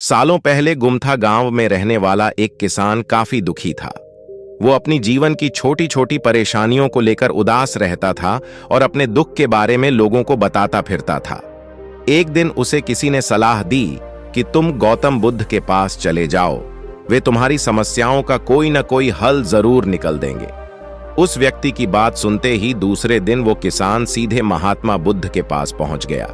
सालों पहले गुमथा गांव में रहने वाला एक किसान काफी दुखी था। वो अपनी जीवन की छोटी छोटी परेशानियों को लेकर उदास रहता था और अपने दुख के बारे में लोगों को बताता फिरता था। एक दिन उसे किसी ने सलाह दी कि तुम गौतम बुद्ध के पास चले जाओ, वे तुम्हारी समस्याओं का कोई न कोई हल जरूर निकल देंगे। उस व्यक्ति की बात सुनते ही दूसरे दिन वो किसान सीधे महात्मा बुद्ध के पास पहुंच गया।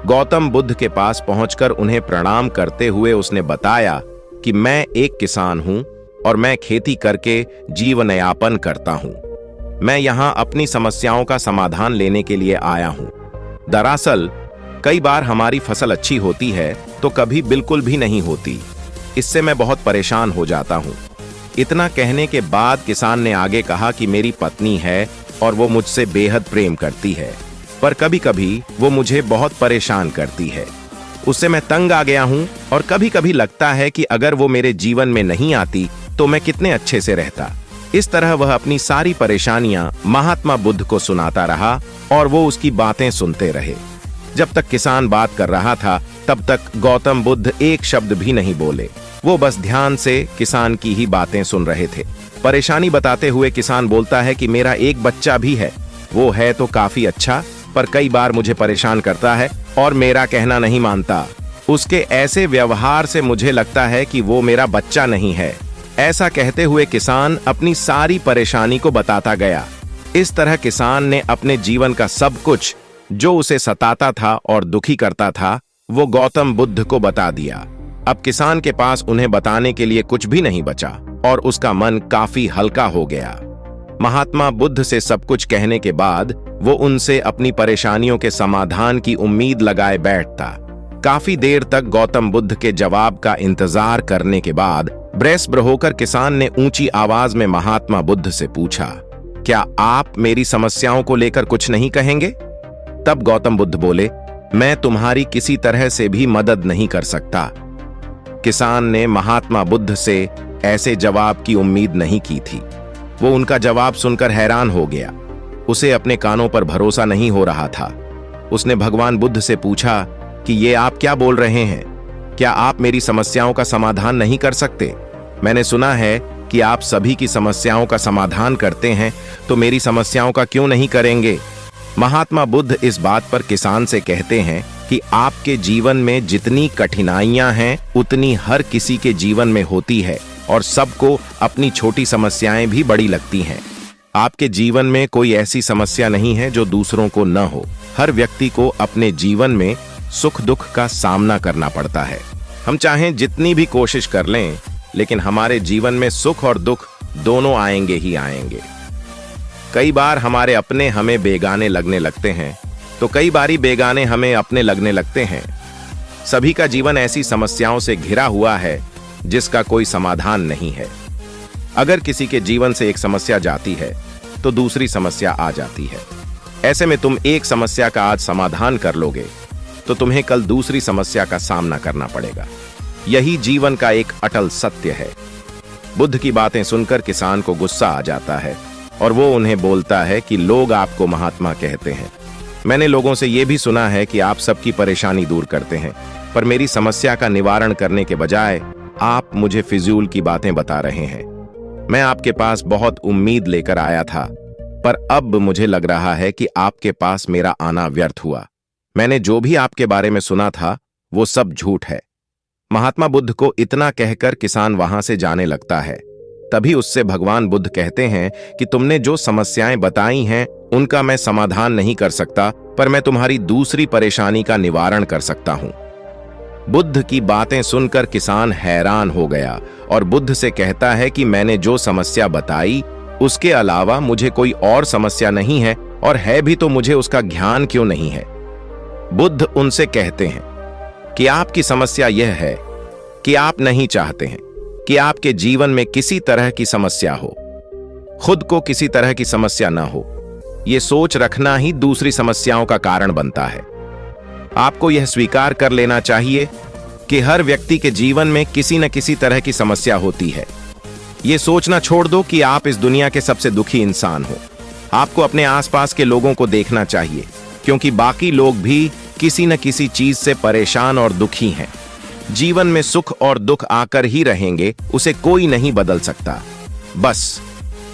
गौतम बुद्ध के पास पहुंचकर उन्हें प्रणाम करते हुए उसने बताया कि मैं एक किसान हूं और मैं खेती करके जीवन यापन करता हूं। मैं यहां अपनी समस्याओं का समाधान लेने के लिए आया हूं। दरअसल कई बार हमारी फसल अच्छी होती है तो कभी बिल्कुल भी नहीं होती। इससे मैं बहुत परेशान हो जाता हूं। इतना कहने के बाद किसान ने आगे कहा कि मेरी पत्नी है और वो मुझसे बेहद प्रेम करती है, पर कभी कभी वो मुझे बहुत परेशान करती है। उससे मैं तंग आ गया हूं और कभी कभी लगता है कि अगर वो मेरे जीवन में नहीं आती तो मैं कितने अच्छे से रहता। इस तरह वह अपनी सारी परेशानियां महात्मा बुद्ध को सुनाता रहा और वो उसकी बातें सुनते रहे। जब तक किसान बात कर रहा था तब तक गौतम बुद्ध एक शब्द भी नहीं बोले। वो बस ध्यान से किसान की ही बातें सुन रहे थे। परेशानी बताते हुए किसान बोलता है कि मेरा एक बच्चा भी है, वो है तो काफी अच्छा, पर कई बार मुझे परेशान करता है और मेरा कहना नहीं मानता। उसके ऐसे व्यवहार से मुझे लगता है कि वो मेरा बच्चा नहीं है। ऐसा कहते हुए किसान अपनी सारी परेशानी को बताता गया। इस तरह किसान ने अपने जीवन का सब कुछ जो उसे सताता था और दुखी करता था वो गौतम बुद्ध को बता दिया। अब किसान के पास उन्हें बताने के लिए कुछ भी नहीं बचा और उसका मन काफी हल्का हो गया। महात्मा बुद्ध से सब कुछ कहने के बाद वो उनसे अपनी परेशानियों के समाधान की उम्मीद लगाए बैठता। काफी देर तक गौतम बुद्ध के जवाब का इंतजार करने के बाद ब्रेसब्र होकर किसान ने ऊंची आवाज में महात्मा बुद्ध से पूछा, क्या आप मेरी समस्याओं को लेकर कुछ नहीं कहेंगे? तब गौतम बुद्ध बोले, मैं तुम्हारी किसी तरह से भी मदद नहीं कर सकता। किसान ने महात्मा बुद्ध से ऐसे जवाब की उम्मीद नहीं की थी। वो उनका जवाब सुनकर हैरान हो गया। उसे अपने कानों पर भरोसा नहीं हो रहा था। उसने भगवान बुद्ध से पूछा कि ये आप क्या बोल रहे हैं? क्या आप मेरी समस्याओं का समाधान नहीं कर सकते? मैंने सुना है कि आप सभी की समस्याओं का समाधान करते हैं, तो मेरी समस्याओं का क्यों नहीं करेंगे? महात्मा बुद्ध इस बात पर किसान से कहते हैं कि आपके जीवन में जितनी कठिनाइयां हैं उतनी हर किसी के जीवन में होती है और सबको अपनी छोटी समस्याएं भी बड़ी लगती हैं। आपके जीवन में कोई ऐसी समस्या नहीं है जो दूसरों को न हो। हर व्यक्ति को अपने जीवन में सुख दुख का सामना करना पड़ता है। हम चाहें जितनी भी कोशिश कर लें, लेकिन हमारे जीवन में सुख और दुख दोनों आएंगे ही आएंगे। कई बार हमारे अपने हमें बेगाने लगने लगते हैं, तो कई बारी बेगाने हमें अपने लगने लगते हैं। सभी का जीवन ऐसी समस्याओं से घिरा हुआ है जिसका कोई समाधान नहीं है। अगर किसी के जीवन से एक समस्या जाती है तो दूसरी समस्या आ जाती है। ऐसे में तुम एक समस्या का आज समाधान कर लोगे तो तुम्हें कल दूसरी समस्या का सामना करना पड़ेगा। यही जीवन का एक अटल सत्य है। बुद्ध की बातें सुनकर किसान को गुस्सा आ जाता है और वो उन्हें बोलता है कि लोग आपको महात्मा कहते हैं। मैंने लोगों से ये भी सुना है कि आप सबकी परेशानी दूर करते हैं, पर मेरी समस्या का निवारण करने के बजाय आप मुझे फिजूल की बातें बता रहे हैं। मैं आपके पास बहुत उम्मीद लेकर आया था, पर अब मुझे लग रहा है कि आपके पास मेरा आना व्यर्थ हुआ। मैंने जो भी आपके बारे में सुना था वो सब झूठ है। महात्मा बुद्ध को इतना कहकर किसान वहां से जाने लगता है। तभी उससे भगवान बुद्ध कहते हैं कि तुमने जो समस्याएं बताई हैं उनका मैं समाधान नहीं कर सकता, पर मैं तुम्हारी दूसरी परेशानी का निवारण कर सकता हूं। बुद्ध की बातें सुनकर किसान हैरान हो गया और बुद्ध से कहता है कि मैंने जो समस्या बताई उसके अलावा मुझे कोई और समस्या नहीं है, और है भी तो मुझे उसका ज्ञान क्यों नहीं है? बुद्ध उनसे कहते हैं कि आपकी समस्या यह है कि आप नहीं चाहते हैं कि आपके जीवन में किसी तरह की समस्या हो, खुद को किसी तरह की समस्या ना हो। यह सोच रखना ही दूसरी समस्याओं का कारण बनता है। आपको यह स्वीकार कर लेना चाहिए कि हर व्यक्ति के जीवन में किसी न किसी तरह की समस्या होती है। यह सोचना छोड़ दो कि आप इस दुनिया के सबसे दुखी इंसान हो। आपको अपने आसपास के लोगों को देखना चाहिए, क्योंकि बाकी लोग भी किसी न किसी चीज से परेशान और दुखी हैं। जीवन में सुख और दुख आकर ही रहेंगे, उसे कोई नहीं बदल सकता। बस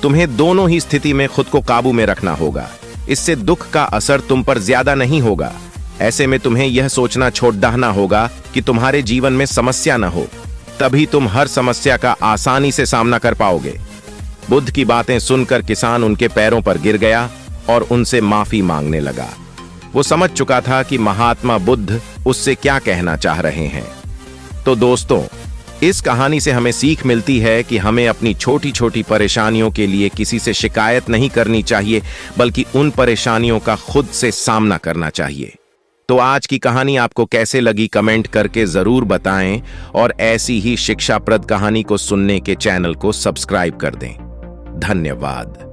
तुम्हें दोनों ही स्थिति में खुद को काबू में रखना होगा। इससे दुख का असर तुम पर ज्यादा नहीं होगा। ऐसे में तुम्हें यह सोचना छोड़ देना होगा कि तुम्हारे जीवन में समस्या न हो, तभी तुम हर समस्या का आसानी से सामना कर पाओगे। बुद्ध की बातें सुनकर किसान उनके पैरों पर गिर गया और उनसे माफी मांगने लगा। वो समझ चुका था कि महात्मा बुद्ध उससे क्या कहना चाह रहे हैं। तो दोस्तों, इस कहानी से हमें सीख मिलती है कि हमें अपनी छोटी छोटी परेशानियों के लिए किसी से शिकायत नहीं करनी चाहिए, बल्कि उन परेशानियों का खुद से सामना करना चाहिए। तो आज की कहानी आपको कैसे लगी कमेंट करके जरूर बताएं, और ऐसी ही शिक्षाप्रद कहानी को सुनने के चैनल को सब्सक्राइब कर दें। धन्यवाद।